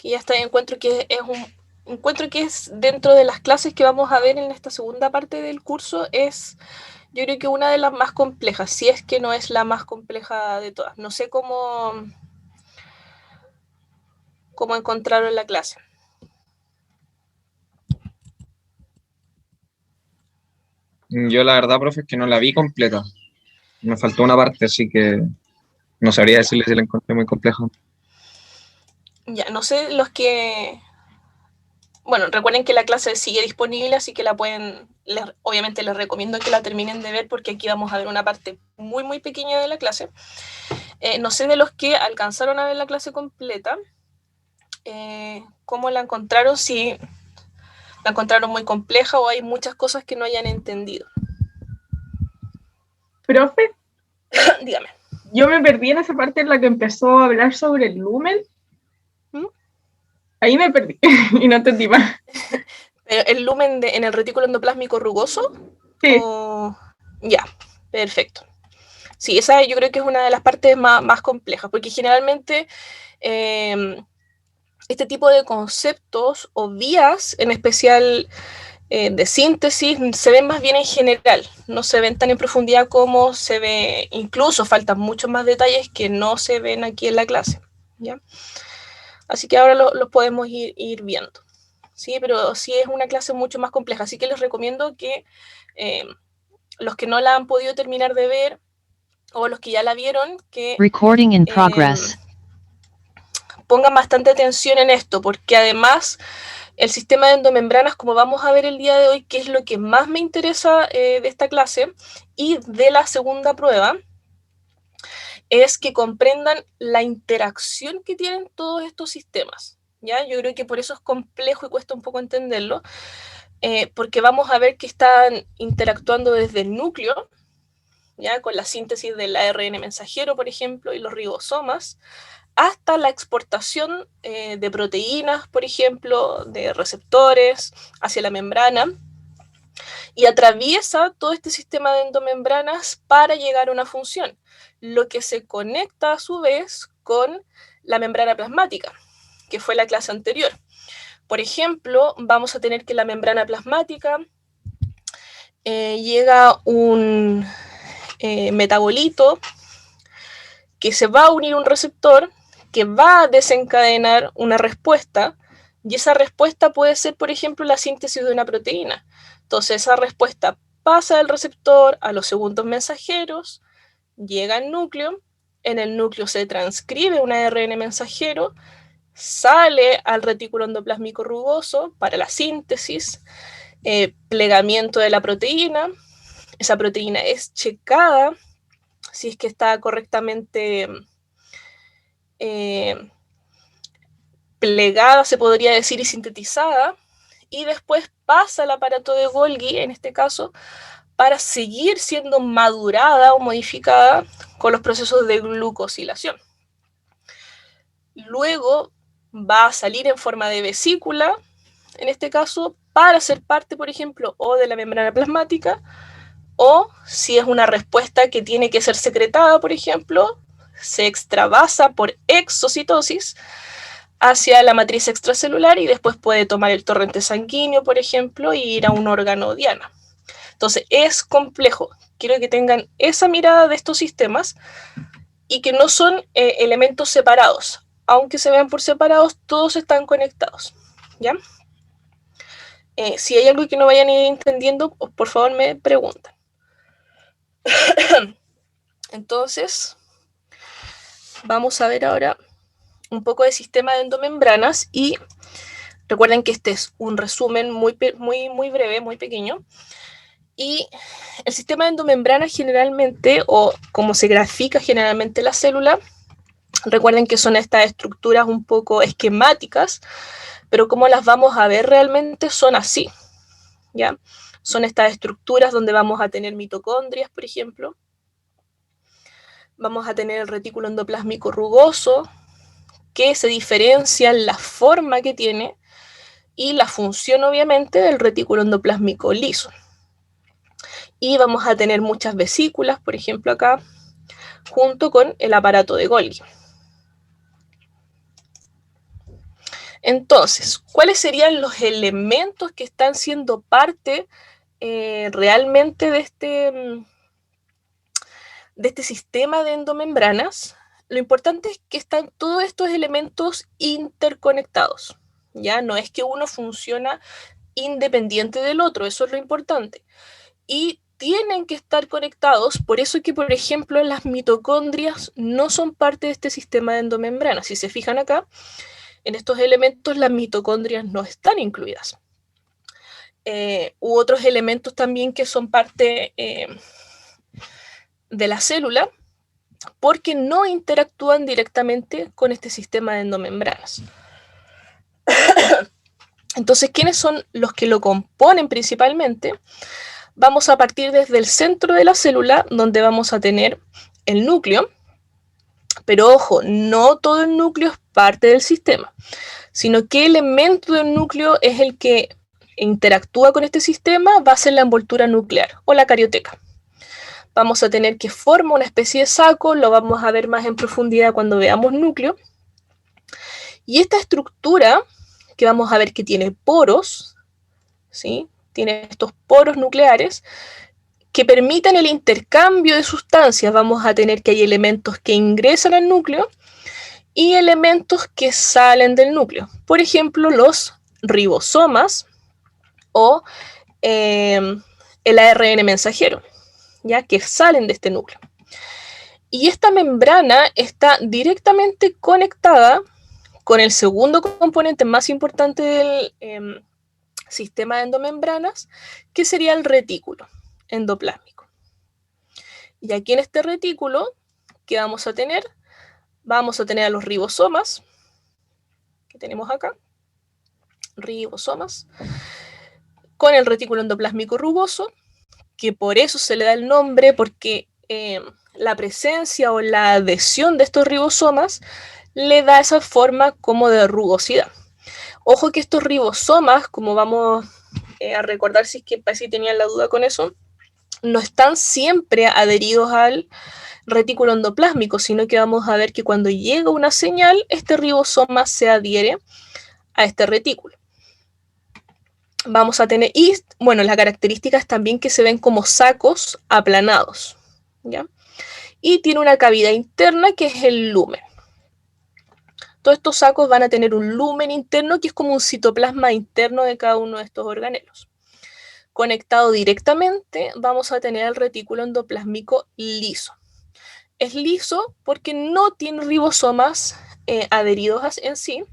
que ya está, encuentro que es dentro de las clases que vamos a ver en esta segunda parte del curso, es yo creo que una de las más complejas, si es que no es la más compleja de todas. No sé cómo encontraron la clase. Yo la verdad, profe, es que no la vi completa. Me faltó una parte, así que no sabría Ya, decirle si la encontré muy compleja. ya, no sé los que... Bueno, recuerden que la clase sigue disponible, así que la pueden, obviamente les recomiendo que la terminen de ver porque aquí vamos a ver una parte muy, muy pequeña de la clase. No sé de los que alcanzaron a ver la clase completa, cómo la encontraron, si la encontraron muy compleja o hay muchas cosas que no hayan entendido. Profe, Dígame. yo me perdí en esa parte en la que empezó a hablar sobre el lumen. ¿Mm? Ahí me perdí y no entendí más. ¿El lumen en el retículo endoplásmico rugoso? Sí, O... Ya, perfecto. Sí, esa yo creo que es una de las partes más complejas, porque generalmente este tipo de conceptos o vías, en especial de síntesis, se ven más bien en general, no se ven tan en profundidad como se ve, incluso faltan muchos más detalles que no se ven aquí en la clase, ¿ya? Así que ahora lo podemos ir viendo, ¿sí? Pero sí es una clase mucho más compleja, así que les recomiendo que los que no la han podido terminar de ver o los que ya la vieron, que Recording in progress. pongan bastante atención en esto, porque además el sistema de endomembranas, como vamos a ver el día de hoy, que es lo que más me interesa de esta clase y de la segunda prueba, es que comprendan la interacción que tienen todos estos sistemas. ¿Ya? Yo creo que por eso es complejo y cuesta un poco entenderlo, porque vamos a ver que están interactuando desde el núcleo, ¿ya? Con la síntesis del ARN mensajero, por ejemplo, y los ribosomas, hasta la exportación de proteínas, por ejemplo, de receptores hacia la membrana, y atraviesa todo este sistema de endomembranas para llegar a una función, lo que se conecta a su vez con la membrana plasmática, que fue la clase anterior. Por ejemplo, vamos a tener que la membrana plasmática llega un metabolito que se va a unir a un receptor que va a desencadenar una respuesta, y esa respuesta puede ser, por ejemplo, la síntesis de una proteína. Entonces, esa respuesta pasa del receptor a los segundos mensajeros, llega al núcleo, en el núcleo se transcribe un ARN mensajero, sale al retículo endoplásmico rugoso para la síntesis, plegamiento de la proteína, esa proteína es checada si es que está correctamente plegada, se podría decir, y sintetizada, y después pasa al aparato de Golgi, en este caso, para seguir siendo madurada o modificada con los procesos de glucosilación. Luego va a salir en forma de vesícula, en este caso, para ser parte, por ejemplo, o de la membrana plasmática, o si es una respuesta que tiene que ser secretada, por ejemplo, se extravasa por exocitosis hacia la matriz extracelular y después puede tomar el torrente sanguíneo, por ejemplo, y ir a un órgano diana. Entonces, es complejo. Quiero que tengan esa mirada de estos sistemas y que no son elementos separados. Aunque se vean por separados, todos están conectados. ¿Ya? Si hay algo que no vayan a ir entendiendo, por favor me preguntan. Entonces, vamos a ver ahora un poco de sistema de endomembranas y recuerden que este es un resumen muy breve, muy pequeño. Y el sistema de endomembranas generalmente, o como se grafica generalmente la célula, recuerden que son estas estructuras un poco esquemáticas, pero como las vamos a ver realmente son así, ¿ya? Son estas estructuras donde vamos a tener mitocondrias, por ejemplo. Vamos a tener el retículo endoplásmico rugoso, que se diferencia en la forma que tiene y la función, obviamente, del retículo endoplásmico liso. Y vamos a tener muchas vesículas, por ejemplo acá, junto con el aparato de Golgi. Entonces, ¿cuáles serían los elementos que están siendo parte realmente de este sistema de endomembranas? Lo importante es que están todos estos elementos interconectados. Ya no es que uno funciona independiente del otro, eso es lo importante. Y tienen que estar conectados, por eso que, por ejemplo, las mitocondrias no son parte de este sistema de endomembranas. Si se fijan acá, en estos elementos las mitocondrias no están incluidas. U otros elementos también que son parte de la célula, porque no interactúan directamente con este sistema de endomembranas. Entonces, ¿quiénes son los que lo componen principalmente? Vamos a partir desde el centro de la célula, donde vamos a tener el núcleo, pero ojo, no todo el núcleo es parte del sistema, sino que elemento del núcleo es el que interactúa con este sistema, va a ser la envoltura nuclear o la carioteca. Vamos a tener que forma una especie de saco, lo vamos a ver más en profundidad cuando veamos núcleo. Y esta estructura, que vamos a ver que tiene poros, ¿sí? Tiene estos poros nucleares que permiten el intercambio de sustancias. Vamos a tener que hay elementos que ingresan al núcleo y elementos que salen del núcleo. Por ejemplo, los ribosomas o el ARN mensajero, ya que salen de este núcleo. Y esta membrana está directamente conectada con el segundo componente más importante del sistema de endomembranas, que sería el retículo endoplásmico. Y aquí en este retículo, ¿qué vamos a tener? Vamos a tener a los ribosomas, que tenemos acá, ribosomas, con el retículo endoplásmico rugoso, que por eso se le da el nombre, porque la presencia o la adhesión de estos ribosomas le da esa forma como de rugosidad. Ojo que estos ribosomas, como vamos a recordar si es que si tenían la duda con eso, no están siempre adheridos al retículo endoplásmico, sino que vamos a ver que cuando llega una señal, este ribosoma se adhiere a este retículo. Vamos a tener, y bueno, las características también que se ven como sacos aplanados, ¿ya? Y tiene una cavidad interna que es el lumen. Todos estos sacos van a tener un lumen interno que es como un citoplasma interno de cada uno de estos organelos. Conectado directamente vamos a tener el retículo endoplásmico liso. Es liso porque no tiene ribosomas adheridos en sí,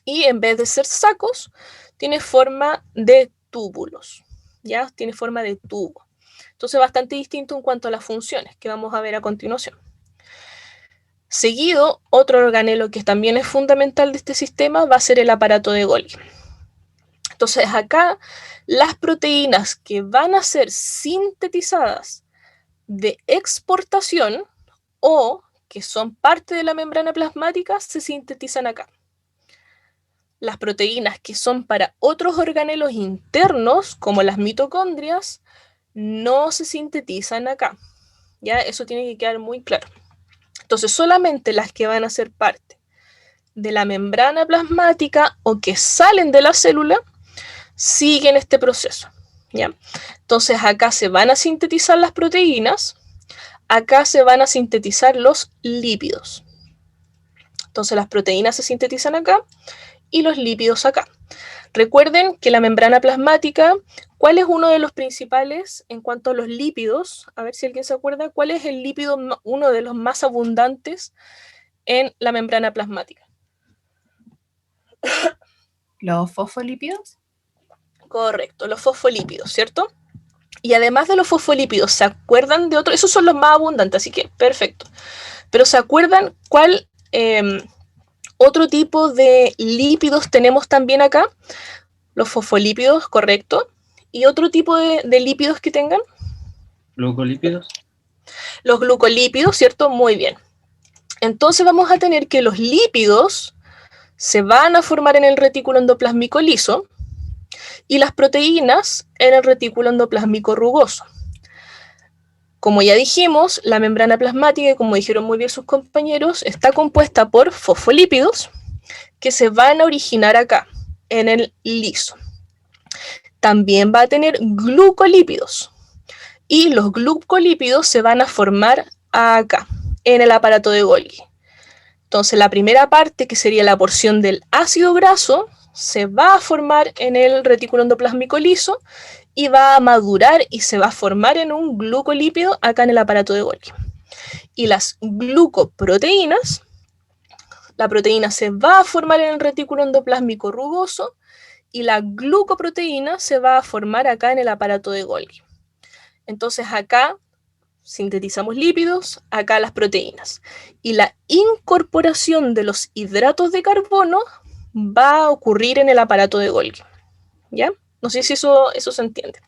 y en vez de ser sacos, tiene forma de túbulos, ¿ya? Tiene forma de tubo. Entonces, bastante distinto en cuanto a las funciones que vamos a ver a continuación. Seguido, otro organelo que también es fundamental de este sistema va a ser el aparato de Golgi. Entonces, acá las proteínas que van a ser sintetizadas de exportación o que son parte de la membrana plasmática se sintetizan acá. Las proteínas que son para otros organelos internos, como las mitocondrias, no se sintetizan acá. ¿Ya? Eso tiene que quedar muy claro. Entonces, solamente las que van a ser parte de la membrana plasmática o que salen de la célula siguen este proceso, ¿ya? Entonces, acá se van a sintetizar las proteínas, acá se van a sintetizar los lípidos. Entonces, las proteínas se sintetizan acá y los lípidos acá. Recuerden que la membrana plasmática, ¿cuál es uno de los principales en cuanto a los lípidos? A ver si alguien se acuerda, ¿cuál es el lípido, uno de los más abundantes en la membrana plasmática? ¿Los fosfolípidos? Correcto, los fosfolípidos, ¿cierto? Y además de los fosfolípidos, ¿se acuerdan de otros? Esos son los más abundantes, así que perfecto. Pero ¿se acuerdan cuál otro tipo de lípidos tenemos también acá? Los fosfolípidos, correcto. ¿Y otro tipo de lípidos que tengan? ¿Glucolípidos? Los glucolípidos, ¿cierto? Muy bien. Entonces vamos a tener que los lípidos se van a formar en el retículo endoplásmico liso y las proteínas en el retículo endoplásmico rugoso. Como ya dijimos, la membrana plasmática, como dijeron muy bien sus compañeros, está compuesta por fosfolípidos que se van a originar acá, en el liso. También va a tener glucolípidos. Y los glucolípidos se van a formar acá, en el aparato de Golgi. Entonces, la primera parte, que sería la porción del ácido graso, se va a formar en el retículo endoplásmico liso y va a madurar y se va a formar en un glucolípido acá en el aparato de Golgi. Y las glucoproteínas, la proteína se va a formar en el retículo endoplásmico rugoso y la glucoproteína se va a formar acá en el aparato de Golgi. Entonces acá sintetizamos lípidos, acá las proteínas. Y la incorporación de los hidratos de carbono va a ocurrir en el aparato de Golgi. ¿Ya? No sé si eso se entiende.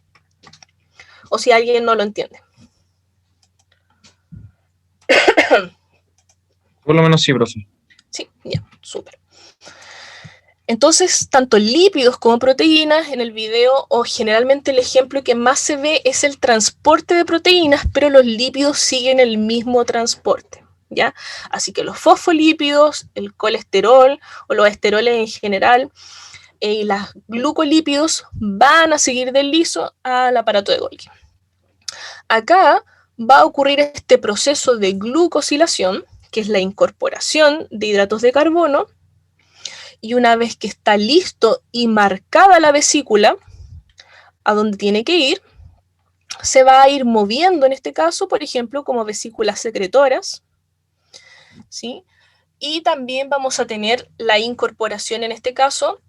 O si alguien no lo entiende. Por lo menos sí, profe. Sí, ya, súper. Entonces, tanto lípidos como proteínas en el video, o generalmente el ejemplo que más se ve es el transporte de proteínas, pero los lípidos siguen el mismo transporte, ¿ya? Así que los fosfolípidos, el colesterol o los esteroles en general y los glucolípidos van a seguir del liso al aparato de Golgi. Acá va a ocurrir este proceso de glucosilación, que es la incorporación de hidratos de carbono, y una vez que está listo y marcada la vesícula a donde tiene que ir, se va a ir moviendo en este caso, por ejemplo, como vesículas secretoras, ¿sí? Y también vamos a tener la incorporación en este caso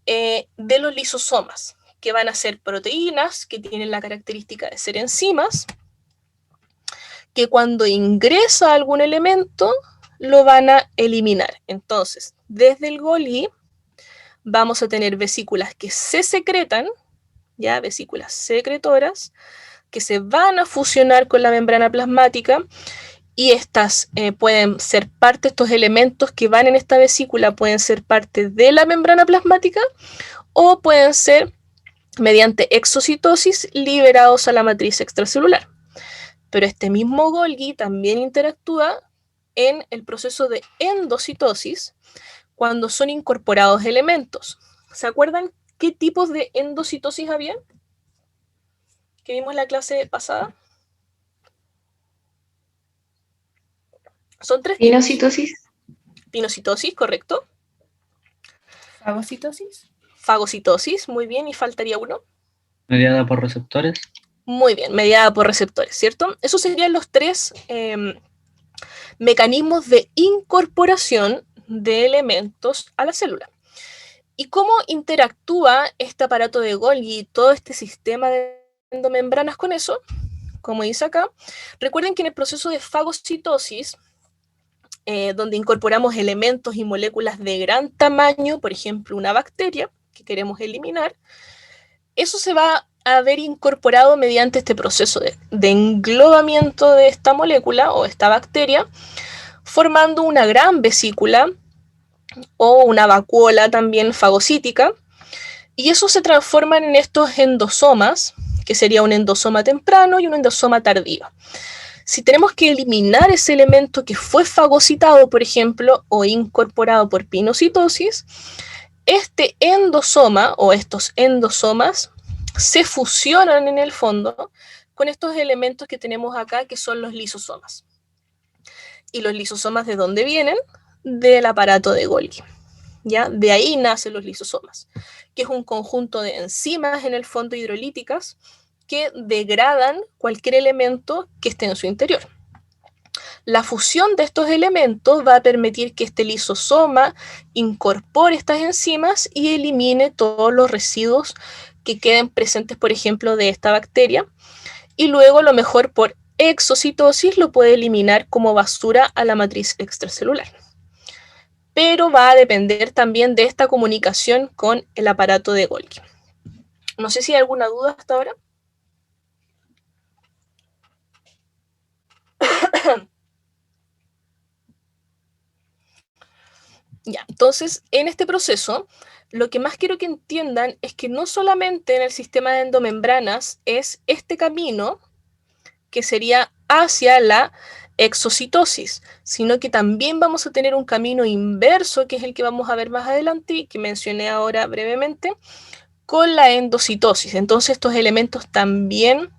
de los lisosomas, que van a ser proteínas que tienen la característica de ser enzimas, que cuando ingresa algún elemento lo van a eliminar. Entonces, desde el Golgi vamos a tener vesículas que se secretan, ya vesículas secretoras, que se van a fusionar con la membrana plasmática, y estas pueden ser parte, estos elementos que van en esta vesícula pueden ser parte de la membrana plasmática o pueden ser mediante exocitosis liberados a la matriz extracelular. Pero este mismo Golgi también interactúa en el proceso de endocitosis cuando son incorporados elementos. ¿Se acuerdan qué tipos de endocitosis había? Que vimos en la clase pasada. Son tres tipos. Pinocitosis. Pinocitosis, correcto. Fagocitosis. Fagocitosis, muy bien, y faltaría uno. Mediada por receptores. Muy bien, mediada por receptores, ¿cierto? Esos serían los tres mecanismos de incorporación de elementos a la célula. ¿Y cómo interactúa este aparato de Golgi y todo este sistema de endomembranas con eso? Como dice acá, recuerden que en el proceso de fagocitosis, donde incorporamos elementos y moléculas de gran tamaño, por ejemplo, una bacteria que queremos eliminar, eso se va a ver incorporado mediante este proceso de englobamiento de esta molécula o esta bacteria, formando una gran vesícula o una vacuola también fagocítica, y eso se transforma en estos endosomas, que sería un endosoma temprano y un endosoma tardío. Si tenemos que eliminar ese elemento que fue fagocitado, por ejemplo, o incorporado por pinocitosis, este endosoma o estos endosomas se fusionan en el fondo con estos elementos que tenemos acá, que son los lisosomas. ¿Y los lisosomas de dónde vienen? Del aparato de Golgi. ¿Ya? De ahí nacen los lisosomas, que es un conjunto de enzimas en el fondo hidrolíticas que degradan cualquier elemento que esté en su interior. La fusión de estos elementos va a permitir que este lisosoma incorpore estas enzimas y elimine todos los residuos que queden presentes, por ejemplo, de esta bacteria, y luego, lo mejor por exocitosis, lo puede eliminar como basura a la matriz extracelular. Pero va a depender también de esta comunicación con el aparato de Golgi. No sé si hay alguna duda hasta ahora. Ya, entonces, en este proceso, lo que más quiero que entiendan es que no solamente en el sistema de endomembranas es este camino que sería hacia la exocitosis, sino que también vamos a tener un camino inverso, que es el que vamos a ver más adelante y que mencioné ahora brevemente, con la endocitosis. Entonces estos elementos también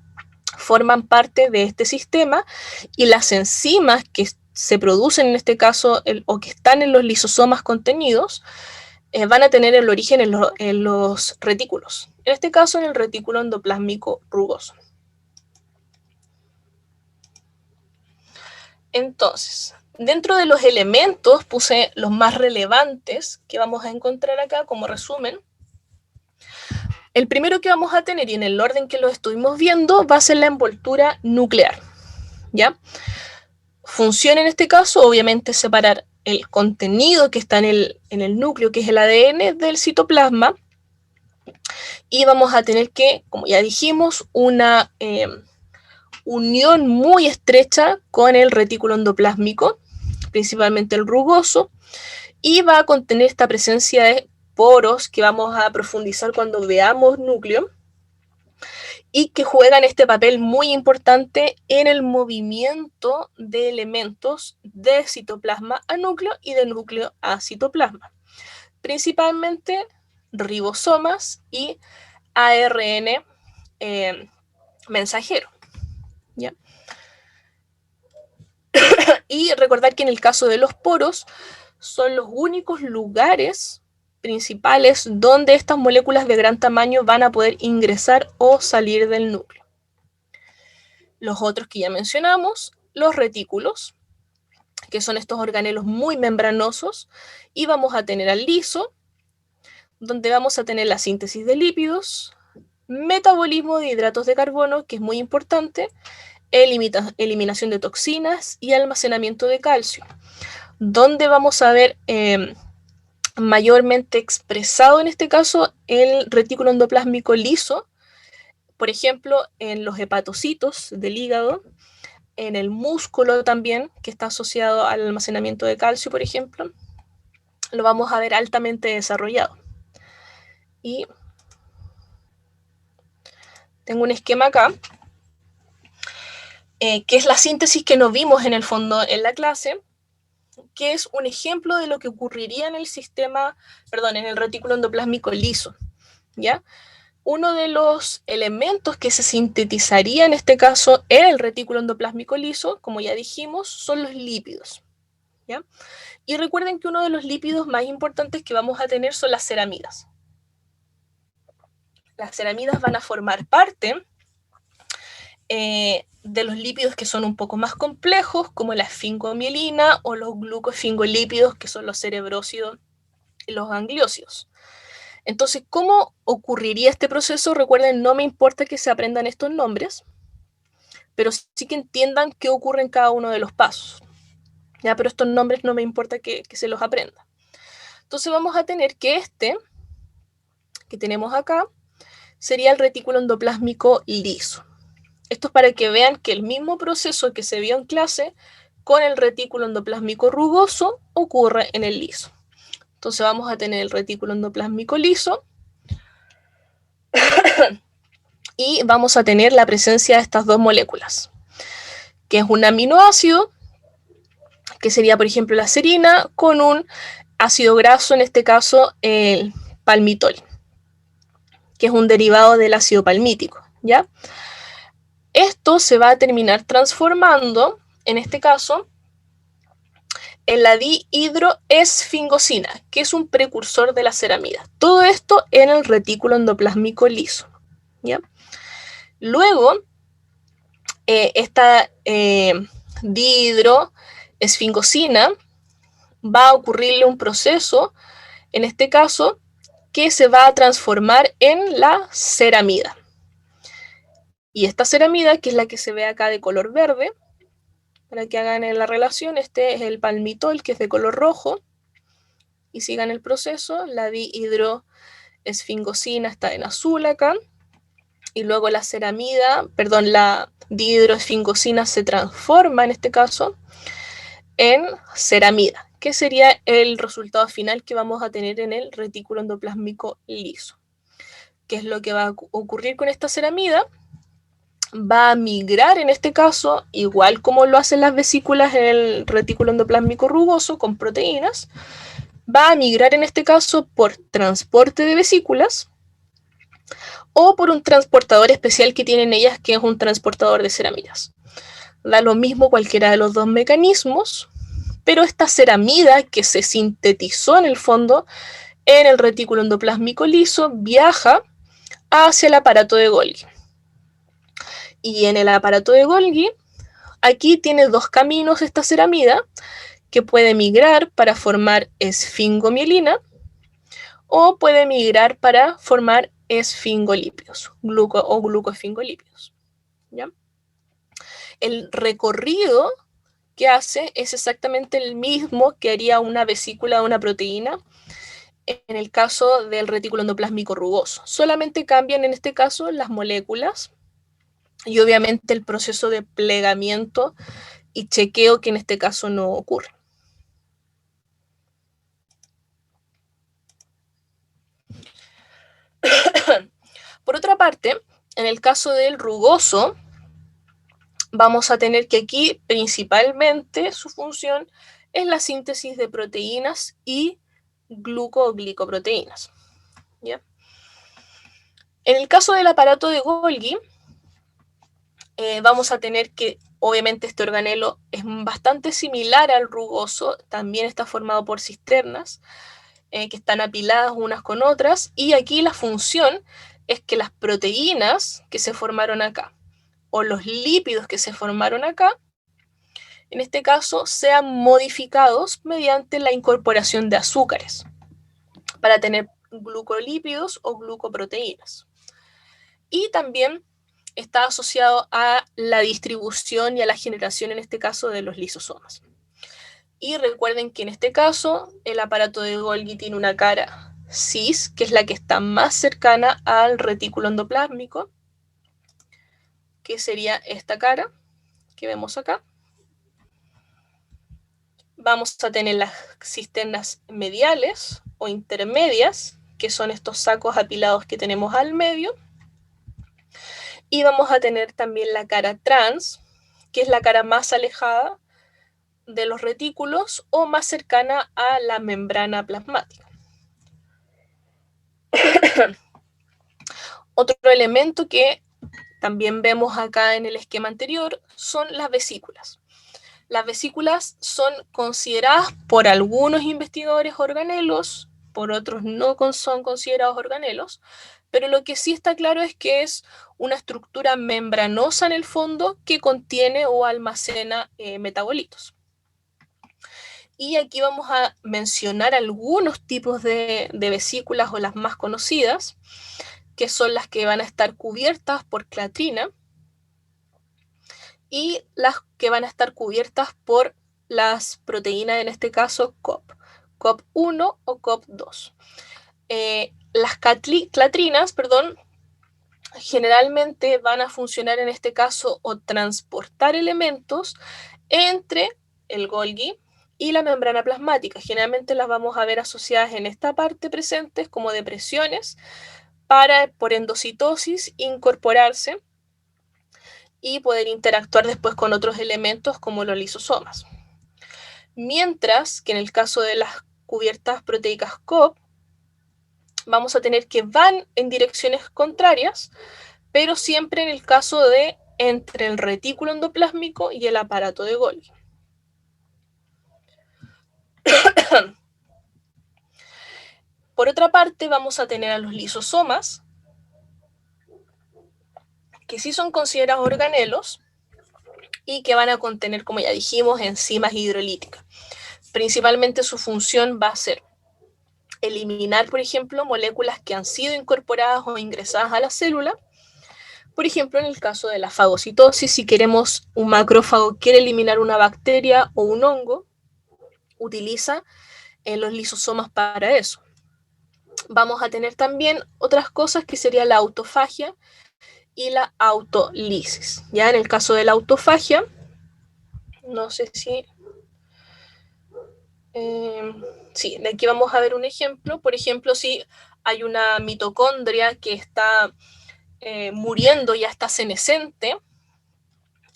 forman parte de este sistema y las enzimas que se producen en este caso o que están en los lisosomas contenidos van a tener el origen en los retículos, en este caso en el retículo endoplásmico rugoso. Entonces, dentro de los elementos puse los más relevantes que vamos a encontrar acá como resumen. El primero que vamos a tener, y en el orden que lo estuvimos viendo, va a ser la envoltura nuclear, ¿ya? Función en este caso, obviamente, separar el contenido que está en el núcleo, que es el ADN del citoplasma, y vamos a tener que, como ya dijimos, una unión muy estrecha con el retículo endoplásmico, principalmente el rugoso, y va a contener esta presencia de poros que vamos a profundizar cuando veamos núcleo, y que juegan este papel muy importante en el movimiento de elementos de citoplasma a núcleo y de núcleo a citoplasma, principalmente ribosomas y ARN mensajero, ¿ya? Y recordar que en el caso de los poros son los únicos lugares principales donde estas moléculas de gran tamaño van a poder ingresar o salir del núcleo. Los otros que ya mencionamos, los retículos, que son estos organelos muy membranosos, y vamos a tener al liso, donde vamos a tener la síntesis de lípidos, metabolismo de hidratos de carbono, que es muy importante, eliminación de toxinas y almacenamiento de calcio, donde vamos a ver mayormente expresado en este caso el retículo endoplásmico liso, por ejemplo, en los hepatocitos del hígado, en el músculo también, que está asociado al almacenamiento de calcio, por ejemplo, lo vamos a ver altamente desarrollado. Y tengo un esquema acá, que es la síntesis que nos vimos en el fondo en la clase, que es un ejemplo de lo que ocurriría en el en el retículo endoplásmico liso, ¿ya? Uno de los elementos que se sintetizaría en este caso en el retículo endoplásmico liso, como ya dijimos, son los lípidos, ¿ya? Y recuerden que uno de los lípidos más importantes que vamos a tener son las ceramidas. Las ceramidas van a formar parte de los lípidos que son un poco más complejos, como la esfingomielina o los glucoesfingolípidos, que son los cerebrósidos y los gangliósidos. Entonces, ¿cómo ocurriría este proceso? Recuerden, no me importa que se aprendan estos nombres, pero sí que entiendan qué ocurre en cada uno de los pasos, ¿ya? Pero estos nombres no me importa que se los aprendan. Entonces vamos a tener que que tenemos acá, sería el retículo endoplásmico liso. Esto es para que vean que el mismo proceso que se vio en clase con el retículo endoplásmico rugoso ocurre en el liso. Entonces vamos a tener el retículo endoplásmico liso y vamos a tener la presencia de estas dos moléculas, que es un aminoácido, que sería por ejemplo la serina, con un ácido graso, en este caso el palmitol, que es un derivado del ácido palmítico, ¿ya? Esto se va a terminar transformando, en este caso, en la dihidroesfingosina, que es un precursor de la ceramida. Todo esto en el retículo endoplásmico liso, ¿ya? Luego, esta dihidroesfingosina va a ocurrirle un proceso, en este caso, que se va a transformar en la ceramida. Y esta ceramida, que es la que se ve acá de color verde, para que hagan la relación, este es el palmitol, que es de color rojo, y sigan el proceso, la dihidroesfingosina está en azul acá, y luego la dihidroesfingosina se transforma, en este caso, en ceramida, que sería el resultado final que vamos a tener en el retículo endoplásmico liso. ¿Qué es lo que va a ocurrir con esta ceramida? va a migrar en este caso, igual como lo hacen las vesículas en el retículo endoplásmico rugoso con proteínas, va a migrar en este caso por transporte de vesículas o por un transportador especial que tienen ellas, que es un transportador de ceramidas. Da lo mismo cualquiera de los dos mecanismos, pero esta ceramida que se sintetizó en el fondo en el retículo endoplásmico liso viaja hacia el aparato de Golgi. Y en el aparato de Golgi, aquí tiene dos caminos esta ceramida, que puede migrar para formar esfingomielina o puede migrar para formar esfingolípidos o glucoesfingolípidos. ¿Ya? El recorrido que hace es exactamente el mismo que haría una vesícula de una proteína en el caso del retículo endoplásmico rugoso. Solamente cambian en este caso las moléculas y obviamente el proceso de plegamiento y chequeo, que en este caso no ocurre. Por otra parte, en el caso del rugoso, vamos a tener que aquí principalmente su función es la síntesis de proteínas y glicoproteínas. ¿Ya? En el caso del aparato de Golgi, vamos a tener que, obviamente este organelo es bastante similar al rugoso, también está formado por cisternas, que están apiladas unas con otras, y aquí la función es que las proteínas que se formaron acá, o los lípidos que se formaron acá, en este caso sean modificados mediante la incorporación de azúcares, para tener glucolípidos o glucoproteínas. Y también está asociado a la distribución y a la generación, en este caso, de los lisosomas. Y recuerden que en este caso, el aparato de Golgi tiene una cara cis, que es la que está más cercana al retículo endoplásmico, que sería esta cara que vemos acá. Vamos a tener las cisternas mediales o intermedias, que son estos sacos apilados que tenemos al medio. Y vamos a tener también la cara trans, que es la cara más alejada de los retículos o más cercana a la membrana plasmática. Otro elemento que también vemos acá en el esquema anterior son las vesículas. Las vesículas son consideradas por algunos investigadores organelos, por otros no son considerados organelos, pero lo que sí está claro es que es una estructura membranosa en el fondo que contiene o almacena metabolitos. Y aquí vamos a mencionar algunos tipos de vesículas o las más conocidas, que son las que van a estar cubiertas por clatrina y las que van a estar cubiertas por las proteínas, en este caso COP1 o COP2. Las clatrinas, generalmente van a funcionar en este caso o transportar elementos entre el Golgi y la membrana plasmática. Generalmente las vamos a ver asociadas en esta parte presentes como depresiones para, por endocitosis, incorporarse y poder interactuar después con otros elementos como los lisosomas. Mientras que en el caso de las cubiertas proteicas COP, vamos a tener que van en direcciones contrarias, pero siempre en el caso de entre el retículo endoplásmico y el aparato de Golgi. Por otra parte, vamos a tener a los lisosomas, que sí son considerados organelos y que van a contener, como ya dijimos, enzimas hidrolíticas. Principalmente su función va a ser eliminar, por ejemplo, moléculas que han sido incorporadas o ingresadas a la célula. Por ejemplo, en el caso de la fagocitosis, si queremos un macrófago quiere eliminar una bacteria o un hongo, utiliza los lisosomas para eso. Vamos a tener también otras cosas que sería la autofagia y la autolisis. Ya en el caso de la autofagia, no sé si... sí, de aquí vamos a ver un ejemplo. Por ejemplo, si hay una mitocondria que está muriendo, ya está senescente,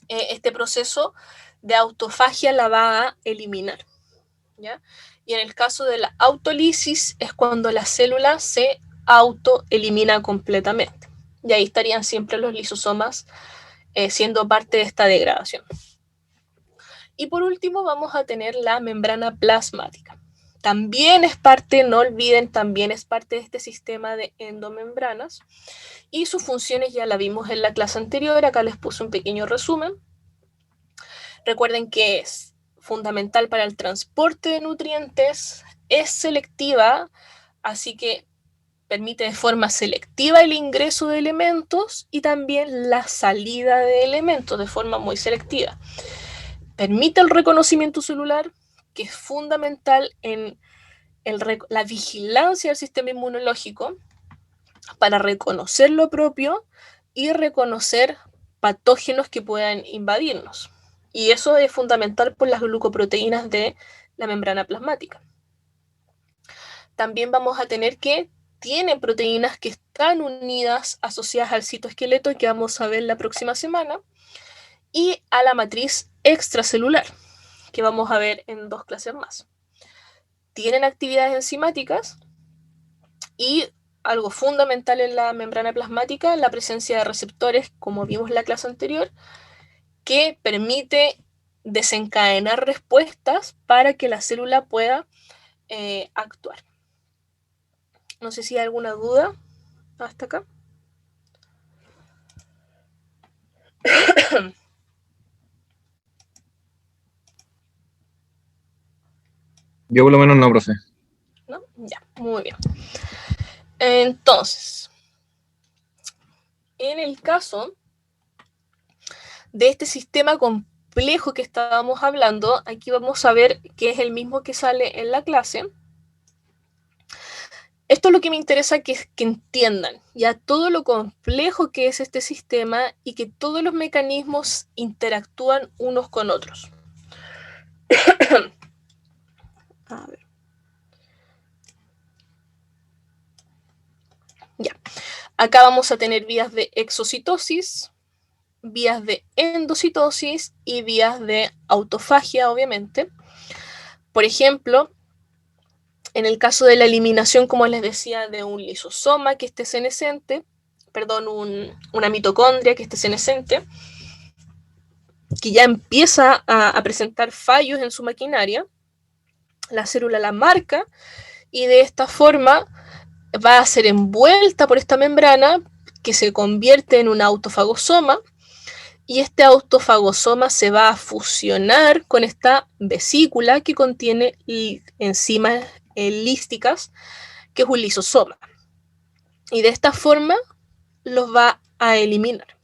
este proceso de autofagia la va a eliminar, ¿ya? Y en el caso de la autolisis es cuando la célula se autoelimina completamente. Y ahí estarían siempre los lisosomas siendo parte de esta degradación. Y por último vamos a tener la membrana plasmática. También es parte, no olviden, también es parte de este sistema de endomembranas. Y sus funciones ya la vimos en la clase anterior, acá les puse un pequeño resumen. Recuerden que es fundamental para el transporte de nutrientes, es selectiva, así que permite de forma selectiva el ingreso de elementos y también la salida de elementos de forma muy selectiva. Permite el reconocimiento celular, que es fundamental en la vigilancia del sistema inmunológico para reconocer lo propio y reconocer patógenos que puedan invadirnos. Y eso es fundamental por las glucoproteínas de la membrana plasmática. También vamos a tener que tienen proteínas que están unidas, asociadas al citoesqueleto, que vamos a ver la próxima semana, y a la matriz extracelular, que vamos a ver en 2 clases más. Tienen actividades enzimáticas y algo fundamental en la membrana plasmática, la presencia de receptores, como vimos en la clase anterior, que permite desencadenar respuestas para que la célula pueda actuar. No sé si hay alguna duda hasta acá. Yo por lo menos no, profe. ¿No? Ya, muy bien. Entonces, en el caso de este sistema complejo que estábamos hablando, aquí vamos a ver que es el mismo que sale en la clase. Esto es lo que me interesa que entiendan, ya todo lo complejo que es este sistema y que todos los mecanismos interactúan unos con otros. A ver. Ya. Acá vamos a tener vías de exocitosis, vías de endocitosis y vías de autofagia, obviamente. Por ejemplo, en el caso de la eliminación, como les decía, de un lisosoma que esté senescente, perdón, una mitocondria que esté senescente, que ya empieza a presentar fallos en su maquinaria, la célula la marca y de esta forma va a ser envuelta por esta membrana que se convierte en un autofagosoma y este autofagosoma se va a fusionar con esta vesícula que contiene enzimas lísticas, que es un lisosoma. Y de esta forma los va a eliminar.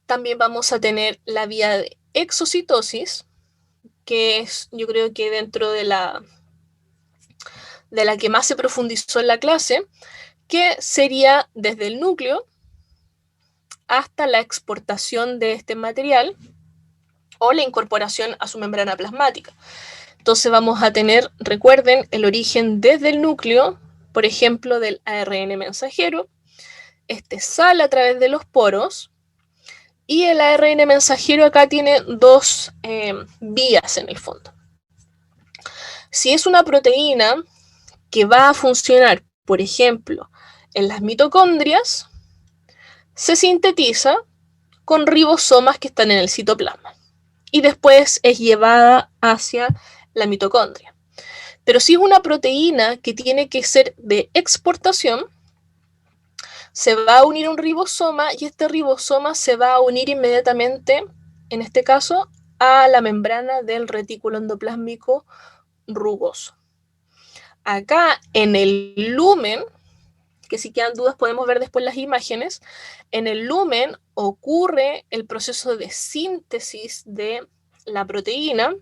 También vamos a tener la vía de exocitosis, que es, yo creo que dentro de la que más se profundizó en la clase, que sería desde el núcleo hasta la exportación de este material o la incorporación a su membrana plasmática. Entonces vamos a tener, recuerden, el origen desde el núcleo, por ejemplo, del ARN mensajero. Este sale a través de los poros y el ARN mensajero acá tiene 2 vías en el fondo. Si es una proteína que va a funcionar, por ejemplo, en las mitocondrias, se sintetiza con ribosomas que están en el citoplasma y después es llevada hacia la mitocondria. Pero si es una proteína que tiene que ser de exportación, se va a unir un ribosoma y este ribosoma se va a unir inmediatamente, en este caso, a la membrana del retículo endoplásmico rugoso. Acá en el lumen, que si quedan dudas podemos ver después las imágenes, en el lumen ocurre el proceso de síntesis de la proteína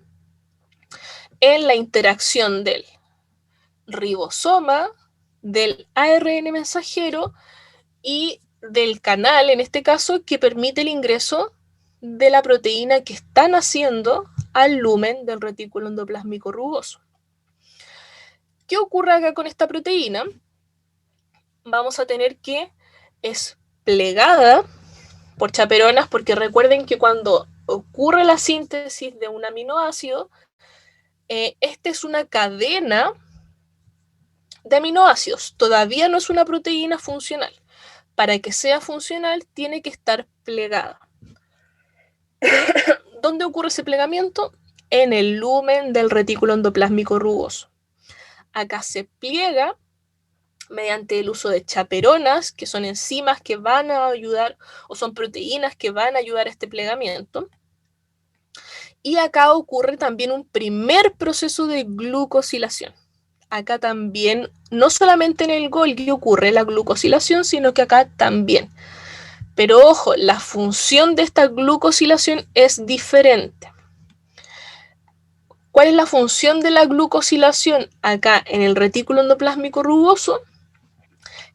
en la interacción del ribosoma, del ARN mensajero y del canal, en este caso, que permite el ingreso de la proteína que está naciendo al lumen del retículo endoplásmico rugoso. ¿Qué ocurre acá con esta proteína? Vamos a tener que es plegada por chaperonas, porque recuerden que cuando ocurre la síntesis de un aminoácido, esta es una cadena de aminoácidos, todavía no es una proteína funcional. Para que sea funcional tiene que estar plegada. ¿Dónde ocurre ese plegamiento? En el lumen del retículo endoplásmico rugoso. Acá se pliega mediante el uso de chaperonas, que son enzimas que van a ayudar, o son proteínas que van a ayudar a este plegamiento. Y acá ocurre también un primer proceso de glucosilación. Acá también, no solamente en el Golgi ocurre la glucosilación, sino que acá también. Pero ojo, la función de esta glucosilación es diferente. ¿Cuál es la función de la glucosilación acá en el retículo endoplásmico rugoso?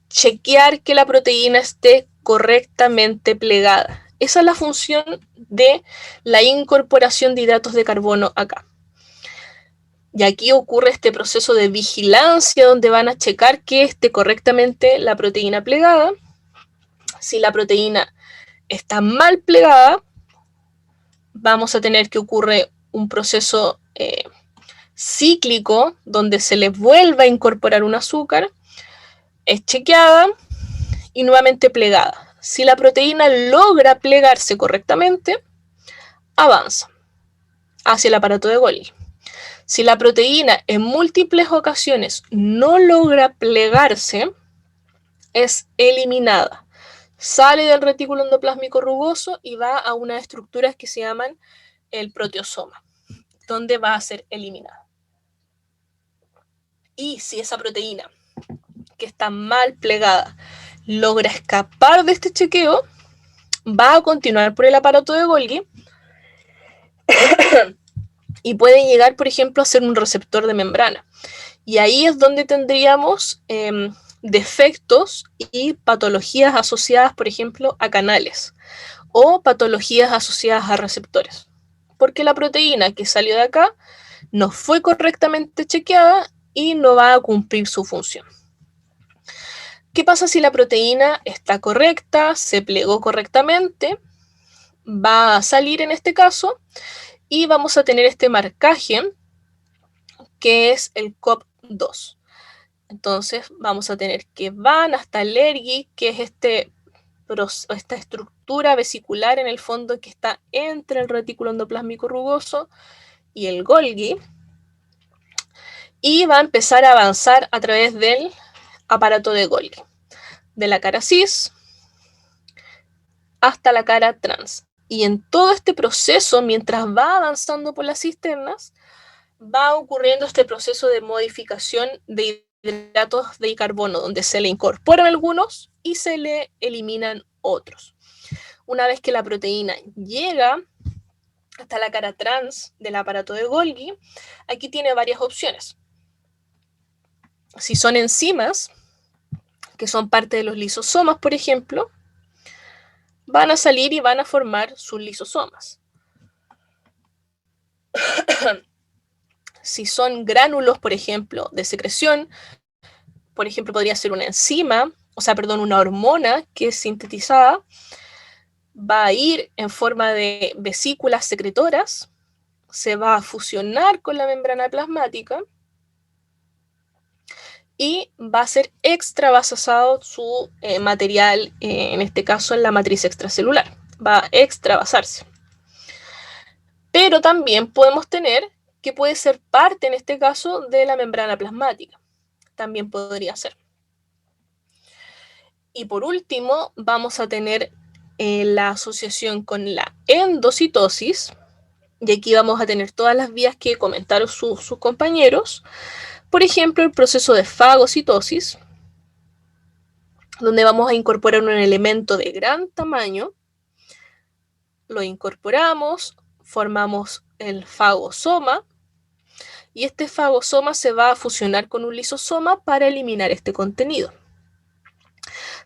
Chequear que la proteína esté correctamente plegada. Esa es la función de la incorporación de hidratos de carbono acá. Y aquí ocurre este proceso de vigilancia donde van a checar que esté correctamente la proteína plegada. Si la proteína está mal plegada, vamos a tener que ocurre un proceso cíclico donde se le vuelva a incorporar un azúcar, es chequeada y nuevamente plegada. Si la proteína logra plegarse correctamente, avanza hacia el aparato de Golgi. Si la proteína en múltiples ocasiones no logra plegarse, es eliminada. Sale del retículo endoplásmico rugoso y va a unas estructuras que se llaman el proteosoma, donde va a ser eliminada. Y si esa proteína que está mal plegada logra escapar de este chequeo, va a continuar por el aparato de Golgi y puede llegar, por ejemplo, a ser un receptor de membrana. Y ahí es donde tendríamos defectos y patologías asociadas, por ejemplo, a canales o patologías asociadas a receptores. Porque la proteína que salió de acá no fue correctamente chequeada y no va a cumplir su función. ¿Qué pasa si la proteína está correcta, se plegó correctamente? Va a salir en este caso y vamos a tener este marcaje que es el COP2. Entonces vamos a tener que van hasta el ERGI, que es esta estructura vesicular en el fondo que está entre el retículo endoplásmico rugoso y el Golgi, y va a empezar a avanzar a través del aparato de Golgi, de la cara cis hasta la cara trans. Y en todo este proceso, mientras va avanzando por las cisternas, va ocurriendo este proceso de modificación de hidratos de carbono, donde se le incorporan algunos y se le eliminan otros. Una vez que la proteína llega hasta la cara trans del aparato de Golgi, aquí tiene varias opciones. Si son enzimas, que son parte de los lisosomas, por ejemplo, van a salir y van a formar sus lisosomas. Si son gránulos, por ejemplo, de secreción, por ejemplo, podría ser una enzima, una hormona que es sintetizada, va a ir en forma de vesículas secretoras, se va a fusionar con la membrana plasmática y va a ser extravasado su material, en este caso en la matriz extracelular, va a extravasarse. Pero también podemos tener que puede ser parte, en este caso, de la membrana plasmática. También podría ser. Y por último, vamos a tener la asociación con la endocitosis, y aquí vamos a tener todas las vías que comentaron sus compañeros. Por ejemplo, el proceso de fagocitosis, donde vamos a incorporar un elemento de gran tamaño, lo incorporamos, formamos el fagosoma, y este fagosoma se va a fusionar con un lisosoma para eliminar este contenido.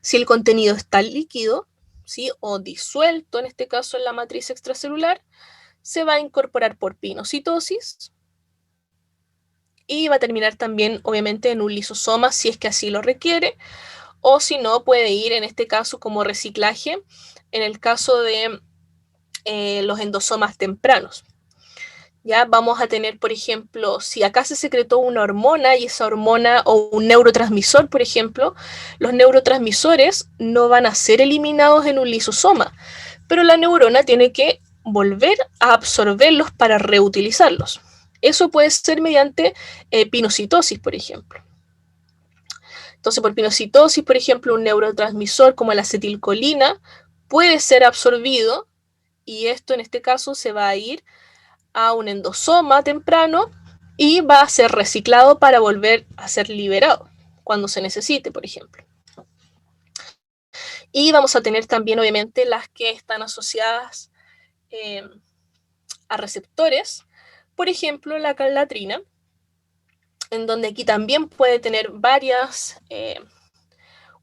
Si el contenido está líquido, ¿sí?, o disuelto, en este caso en la matriz extracelular, se va a incorporar por pinocitosis y va a terminar también, obviamente, en un lisosoma si es que así lo requiere, o si no, puede ir en este caso como reciclaje en el caso de los endosomas tempranos. Ya vamos a tener, por ejemplo, si acá se secretó una hormona y esa hormona o un neurotransmisor, por ejemplo, los neurotransmisores no van a ser eliminados en un lisosoma, pero la neurona tiene que volver a absorberlos para reutilizarlos. Eso puede ser mediante pinocitosis, por ejemplo. Entonces, por pinocitosis, por ejemplo, un neurotransmisor como la acetilcolina puede ser absorbido y esto en este caso se va a ir a un endosoma temprano y va a ser reciclado para volver a ser liberado cuando se necesite, por ejemplo. Y vamos a tener también, obviamente, las que están asociadas a receptores, por ejemplo, la calnatrina, en donde aquí también puede tener varias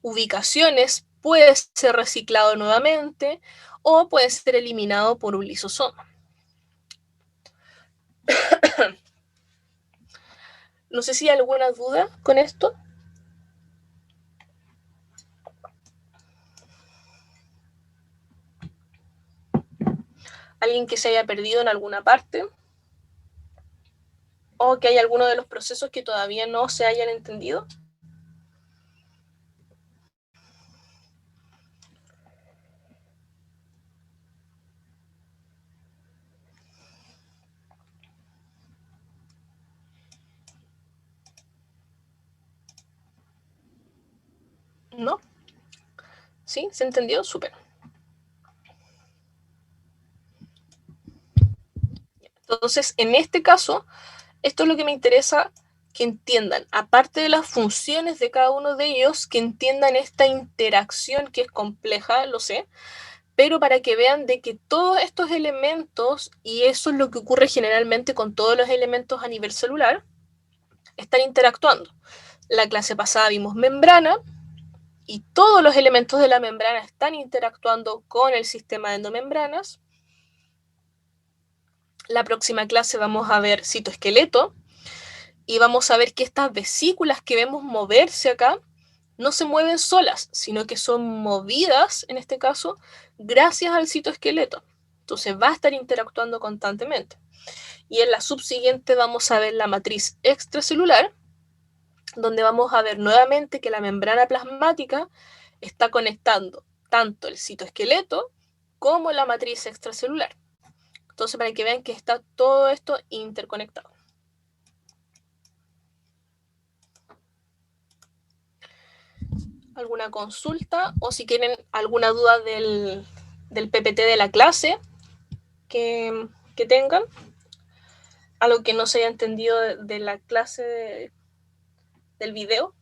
ubicaciones, puede ser reciclado nuevamente o puede ser eliminado por un lisosoma. No sé si hay alguna duda con esto. ¿Alguien que se haya perdido en alguna parte? ¿O que hay alguno de los procesos que todavía no se hayan entendido? ¿No? ¿Sí? ¿Se entendió? Súper. Entonces, en este caso, esto es lo que me interesa que entiendan, aparte de las funciones de cada uno de ellos, que entiendan esta interacción que es compleja, lo sé, pero para que vean de que todos estos elementos, y eso es lo que ocurre generalmente con todos los elementos a nivel celular, están interactuando. La clase pasada vimos membrana, y todos los elementos de la membrana están interactuando con el sistema de endomembranas. La próxima clase vamos a ver citoesqueleto, y vamos a ver que estas vesículas que vemos moverse acá no se mueven solas, sino que son movidas, en este caso, gracias al citoesqueleto. Entonces va a estar interactuando constantemente. Y en la subsiguiente vamos a ver la matriz extracelular, donde vamos a ver nuevamente que la membrana plasmática está conectando tanto el citoesqueleto como la matriz extracelular. Entonces, para que vean que está todo esto interconectado. ¿Alguna consulta? O si tienen alguna duda del PPT de la clase que tengan. Algo que no se haya entendido de la clase del video.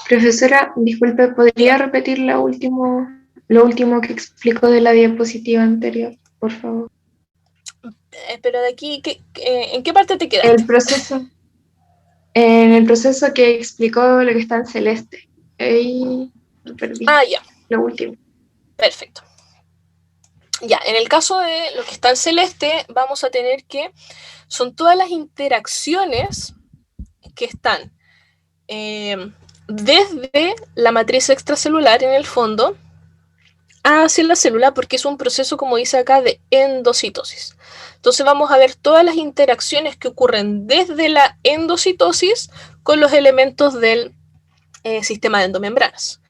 Profesora, disculpe, ¿podría repetir lo último que explicó de la diapositiva anterior, por favor? Pero de aquí, ¿en qué parte te quedaste? En el proceso que explicó lo que está en celeste. Ahí lo perdí. Ah, ya. Lo último. Perfecto. Ya, en el caso de lo que está en celeste, vamos a tener que son todas las interacciones que están desde la matriz extracelular en el fondo hacia la célula, porque es un proceso, como dice acá, de endocitosis. Entonces vamos a ver todas las interacciones que ocurren desde la endocitosis con los elementos del sistema de endomembranas.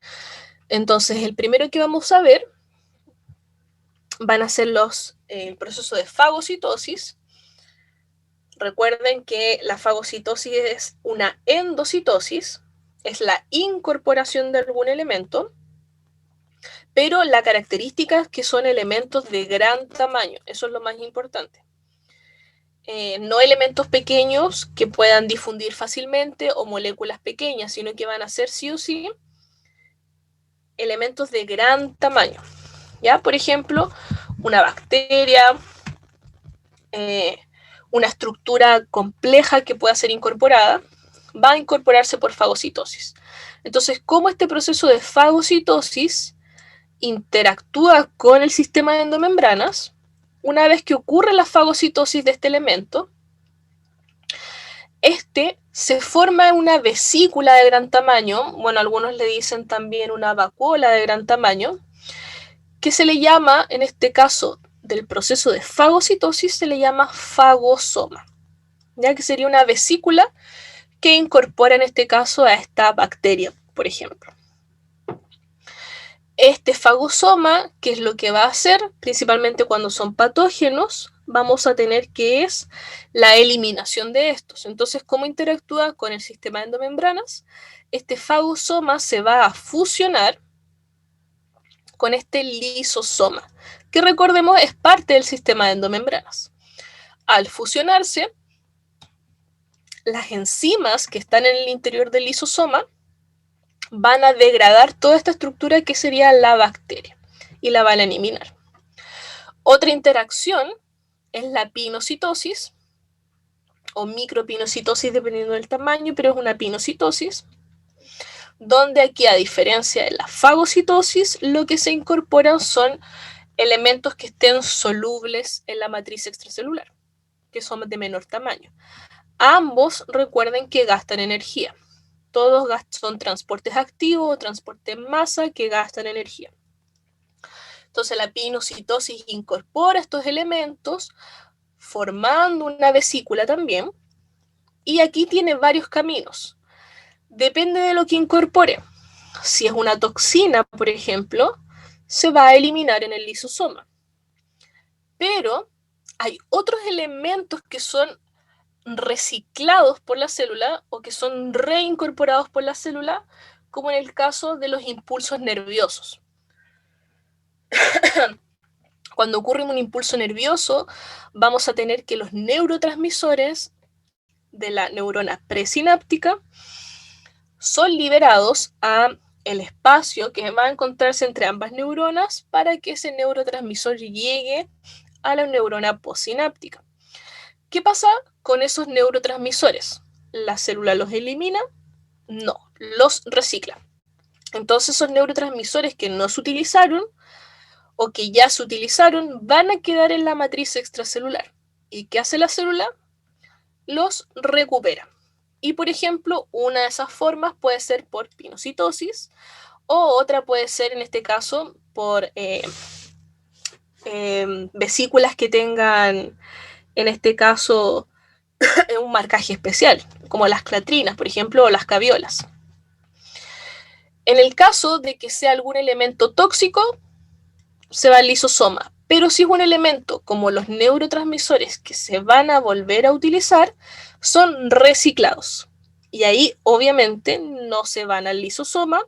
Entonces, el primero que vamos a ver van a ser el proceso de fagocitosis. Recuerden que la fagocitosis es una endocitosis, es la incorporación de algún elemento, pero la característica es que son elementos de gran tamaño, eso es lo más importante. No elementos pequeños que puedan difundir fácilmente o moléculas pequeñas, sino que van a ser sí o sí elementos de gran tamaño. ¿Ya? Por ejemplo, una bacteria, una estructura compleja que pueda ser incorporada, va a incorporarse por fagocitosis. Entonces, ¿cómo este proceso de fagocitosis interactúa con el sistema de endomembranas? Una vez que ocurre la fagocitosis de este elemento, Se forma en una vesícula de gran tamaño, bueno, algunos le dicen también una vacuola de gran tamaño, que se le llama, en este caso del proceso de fagocitosis, se le llama fagosoma, ya que sería una vesícula que incorpora en este caso a esta bacteria, por ejemplo. Este fagosoma, ¿qué es lo que va a hacer? Principalmente cuando son patógenos, vamos a tener que es la eliminación de estos. Entonces, ¿cómo interactúa con el sistema de endomembranas? Este fagosoma se va a fusionar con este lisosoma, que recordemos es parte del sistema de endomembranas. Al fusionarse, las enzimas que están en el interior del lisosoma van a degradar toda esta estructura que sería la bacteria y la van a eliminar. Otra interacción es la pinocitosis o micropinocitosis dependiendo del tamaño, pero es una pinocitosis, donde aquí, a diferencia de la fagocitosis, lo que se incorporan son elementos que estén solubles en la matriz extracelular, que son de menor tamaño. Ambos recuerden que gastan energía. Todos son transportes activos o transporte en masa que gastan energía. Entonces la pinocitosis incorpora estos elementos formando una vesícula también. Y aquí tiene varios caminos. Depende de lo que incorpore. Si es una toxina, por ejemplo, se va a eliminar en el lisosoma. Pero hay otros elementos que son reciclados por la célula o que son reincorporados por la célula, como en el caso de los impulsos nerviosos. Cuando ocurre un impulso nervioso, vamos a tener que los neurotransmisores de la neurona presináptica son liberados a el espacio que va a encontrarse entre ambas neuronas para que ese neurotransmisor llegue a la neurona postsináptica. ¿Qué pasa con esos neurotransmisores? ¿La célula los elimina? No, los recicla. Entonces esos neurotransmisores que no se utilizaron o que ya se utilizaron van a quedar en la matriz extracelular. ¿Y qué hace la célula? Los recupera. Y por ejemplo, una de esas formas puede ser por pinocitosis o otra puede ser en este caso por vesículas que tengan en este caso un marcaje especial, como las clatrinas, por ejemplo, o las caviolas. En el caso de que sea algún elemento tóxico, se va al lisosoma. Pero si es un elemento como los neurotransmisores que se van a volver a utilizar, son reciclados. Y ahí obviamente no se van al lisosoma,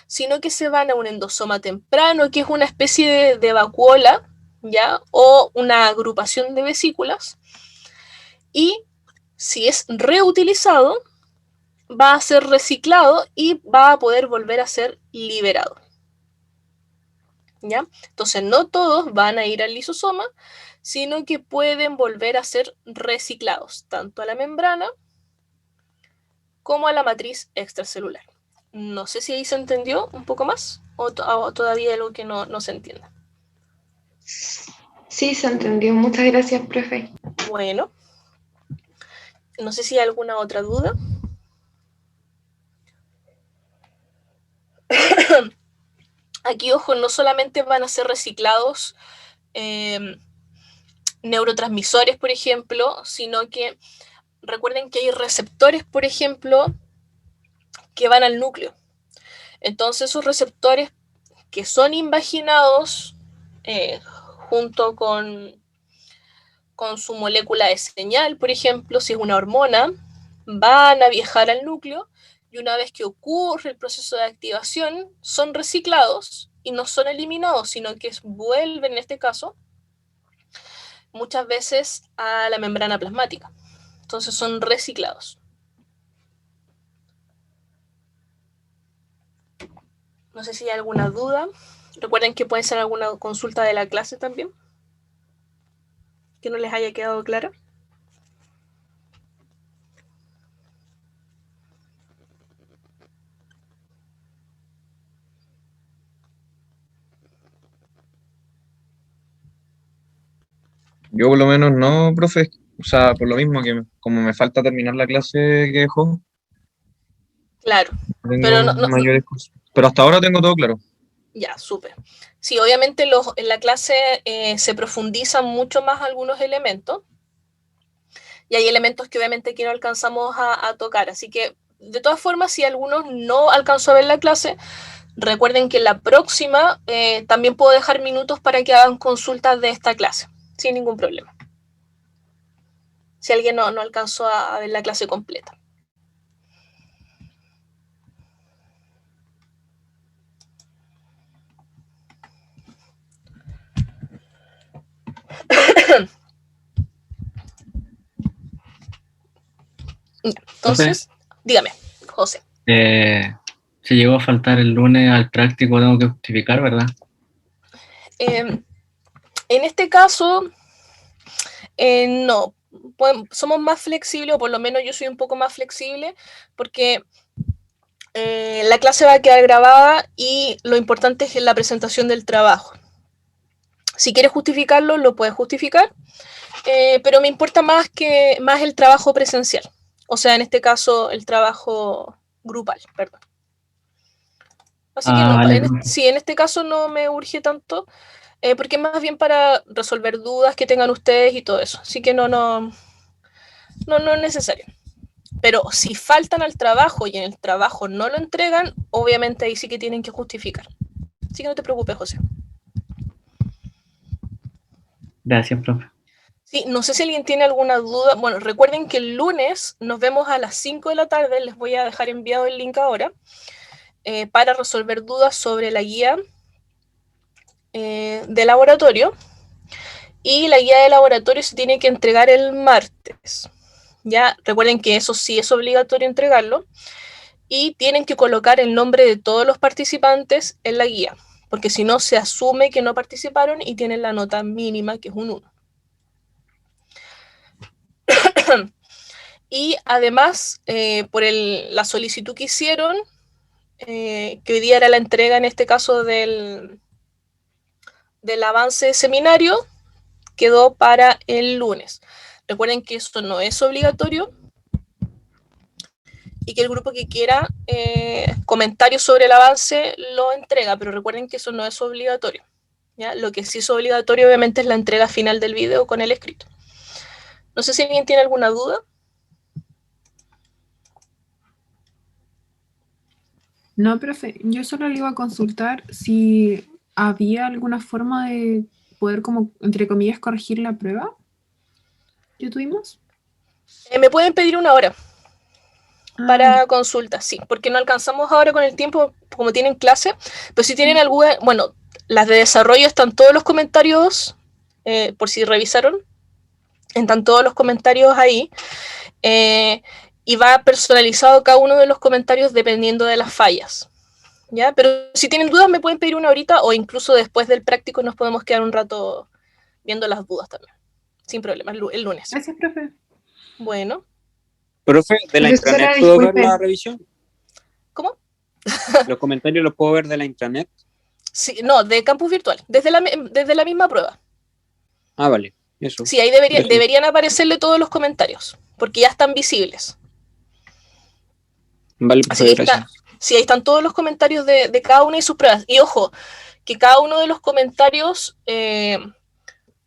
sino que se van a un endosoma temprano, que es una especie de vacuola, ¿ya? O una agrupación de vesículas. Y si es reutilizado, va a ser reciclado y va a poder volver a ser liberado. ¿Ya? Entonces no todos van a ir al lisosoma, sino que pueden volver a ser reciclados, tanto a la membrana como a la matriz extracelular. No sé si ahí se entendió un poco más o todavía hay algo que no se entienda. Sí, se entendió. Muchas gracias, profe. Bueno, no sé si hay alguna otra duda. Aquí, ojo, no solamente van a ser reciclados neurotransmisores, por ejemplo, sino que recuerden que hay receptores, por ejemplo, que van al núcleo. Entonces, esos receptores que son invaginados junto con su molécula de señal, por ejemplo, si es una hormona, van a viajar al núcleo y una vez que ocurre el proceso de activación, son reciclados y no son eliminados, sino que vuelven, en este caso, muchas veces a la membrana plasmática. Entonces son reciclados. No sé si hay alguna duda. Recuerden que puede ser alguna consulta de la clase también, que no les haya quedado clara. Yo por lo menos no, profe. O sea, por lo mismo que como me falta terminar la clase que dejó, Claro, tengo pero mayores cosas. Pero hasta ahora tengo todo claro. ya, súper. Sí, obviamente en la clase se profundizan mucho más algunos elementos y hay elementos que obviamente que no alcanzamos a tocar. Así que, de todas formas, si algunos no alcanzó a ver la clase, recuerden que la próxima también puedo dejar minutos para que hagan consultas de esta clase, sin ningún problema. Si alguien no alcanzó a ver la clase completa. Entonces, dígame, José. Si llegó a faltar el lunes al práctico, tengo que justificar, ¿verdad? En este caso, no. Somos más flexibles, o por lo menos yo soy un poco más flexible, porque la clase va a quedar grabada y lo importante es la presentación del trabajo. Si quieres justificarlo, lo puedes justificar, pero me importa más el trabajo presencial. O sea, en este caso, el trabajo grupal, perdón. Así que no, vale. en este caso no me urge tanto, porque es más bien para resolver dudas que tengan ustedes y todo eso. Así que no es necesario. Pero si faltan al trabajo y en el trabajo no lo entregan, obviamente ahí sí que tienen que justificar. Así que no te preocupes, José. Gracias, profe. Sí, no sé si alguien tiene alguna duda. Bueno, recuerden que el lunes nos vemos a las 5 de la tarde. Les voy a dejar enviado el link ahora para resolver dudas sobre la guía de laboratorio. Y la guía de laboratorio se tiene que entregar el martes. Ya, recuerden que eso sí es obligatorio entregarlo. Y tienen que colocar el nombre de todos los participantes en la guía, porque si no se asume que no participaron y tienen la nota mínima, que es un 1. Y además, por la solicitud que hicieron, que hoy día era la entrega, en este caso, del avance de seminario, quedó para el lunes. Recuerden que esto no es obligatorio y que el grupo que quiera comentarios sobre el avance lo entrega, pero recuerden que eso no es obligatorio. ¿Ya? Lo que sí es obligatorio, obviamente, es la entrega final del video con el escrito. No sé si alguien tiene alguna duda. No, profe, yo solo le iba a consultar si había alguna forma de poder, como, entre comillas, corregir la prueba que tuvimos. Me pueden pedir una hora para consulta, sí, porque no alcanzamos ahora con el tiempo, como tienen clase, pero si tienen alguna, bueno, las de desarrollo están todos los comentarios, por si revisaron, están todos los comentarios ahí, y va personalizado cada uno de los comentarios dependiendo de las fallas, ¿ya? Pero si tienen dudas me pueden pedir una horita o incluso después del práctico nos podemos quedar un rato viendo las dudas también, sin problema, el lunes. Gracias, profe. Bueno. Profe, ¿de la Profesora, intranet puedo ver disculpe. la revisión? ¿Cómo? ¿Los comentarios los puedo ver de la intranet? Sí, no, de campus virtual, desde la misma prueba. Ah, vale, eso. Sí, ahí deberían aparecerle todos los comentarios, porque ya están visibles. Vale, profe, Así gracias. sí, ahí están todos los comentarios de cada una de sus pruebas. Y ojo, que cada uno de los comentarios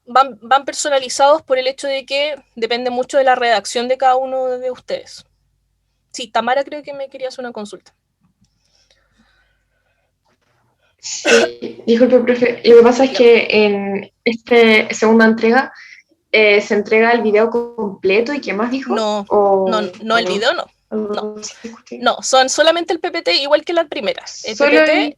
van personalizados por el hecho de que depende mucho de la redacción de cada uno de ustedes. Sí, Tamara creo que me quería hacer una consulta. Sí, disculpe, profe. Lo que pasa es que en esta segunda entrega se entrega el video completo y ¿qué más dijo? No, el video no. No, son solamente el PPT, igual que la primera. El Solo PPT,